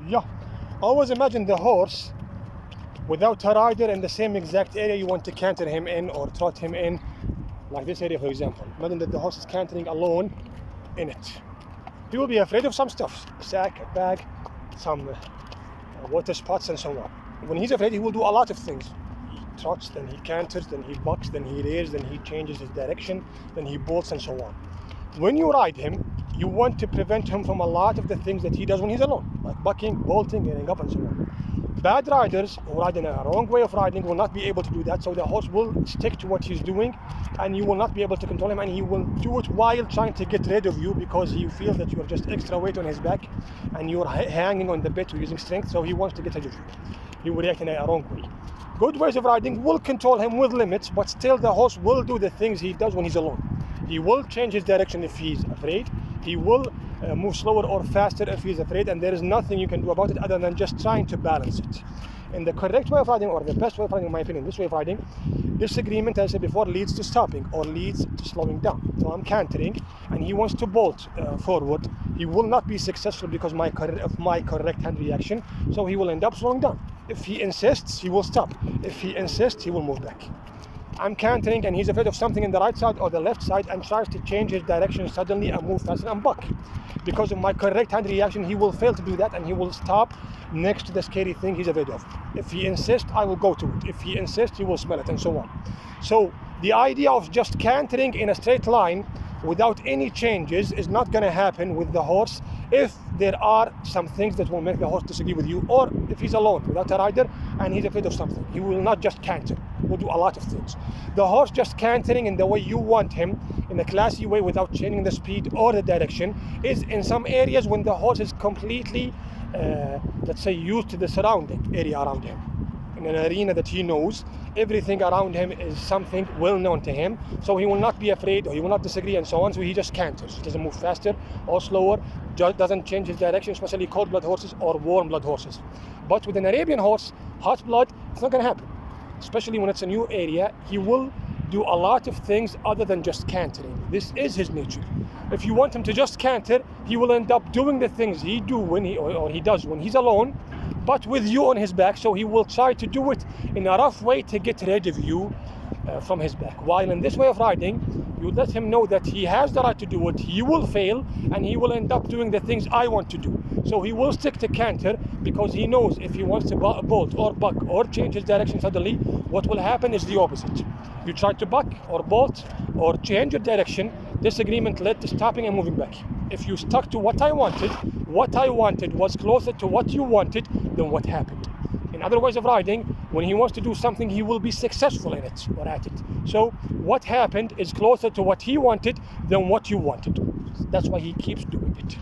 Yeah. Always imagine the horse without a rider in the same exact area you want to canter him in or trot him in, like this area for example. Imagine that the horse is cantering alone in it. He will be afraid of some stuff, sack, a bag, some water spots and so on. When he's afraid, he will do a lot of things. He trots, then he canters, then he bucks, then he rears, then he changes his direction, then he bolts and so on. When you ride him, you want to prevent him from a lot of the things that he does when he's alone, like bucking, bolting, getting up and so on. Bad riders who ride in a wrong way of riding will not be able to do that, so the horse will stick to what he's doing and you will not be able to control him, and he will do it while trying to get rid of you because he feels that you're just extra weight on his back and you're hanging on the bit using strength, so he wants to get rid of you. He will react in a wrong way. Good ways of riding will control him with limits, but still the horse will do the things he does when he's alone. He will change his direction if he's afraid. He will move slower or faster if he's afraid, and there is nothing you can do about it other than just trying to balance it. In the correct way of riding, or the best way of riding in my opinion, this way of riding, disagreement, as I said before, leads to stopping or leads to slowing down. So I'm cantering and he wants to bolt forward. He will not be successful because of my correct hand reaction, so he will end up slowing down. If he insists, he will stop. If he insists, he will move back. I'm cantering and he's afraid of something in the right side or the left side and tries to change his direction suddenly and move faster and buck. Because of my correct hand reaction, he will fail to do that and he will stop next to the scary thing he's afraid of. If he insists, I will go to it. If he insists, he will smell it and so on. So the idea of just cantering in a straight line without any changes is not going to happen with the horse if there are some things that will make the horse disagree with you, or if he's alone without a rider and he's afraid of something. He will not just canter. He will do a lot of things. The horse just cantering in the way you want him, in a classy way without changing the speed or the direction, is in some areas when the horse is completely, let's say, used to the surrounding area around him. In an arena that he knows, everything around him is something well known to him, so he will not be afraid or he will not disagree and so on, so he just canters. He doesn't move faster or slower, just doesn't change his direction, especially cold blood horses or warm blood horses. But with an Arabian horse, hot blood, it's not going to happen. Especially when it's a new area, he will do a lot of things other than just cantering. This is his nature. If you want him to just canter, he will end up doing the things he does when he's alone, but with you on his back, so he will try to do it in a rough way to get rid of you from his back. While in this way of riding, you let him know that he has the right to do it, he will fail, and he will end up doing the things I want to do. So he will stick to canter because he knows if he wants to bolt or buck or change his direction suddenly, what will happen is the opposite. You try to buck or bolt or change your direction, disagreement led to stopping and moving back. If you stuck to what I wanted was closer to what you wanted than what happened. In other ways of riding, when he wants to do something, he will be successful in it or at it. So what happened is closer to what he wanted than what you wanted. That's why he keeps doing it.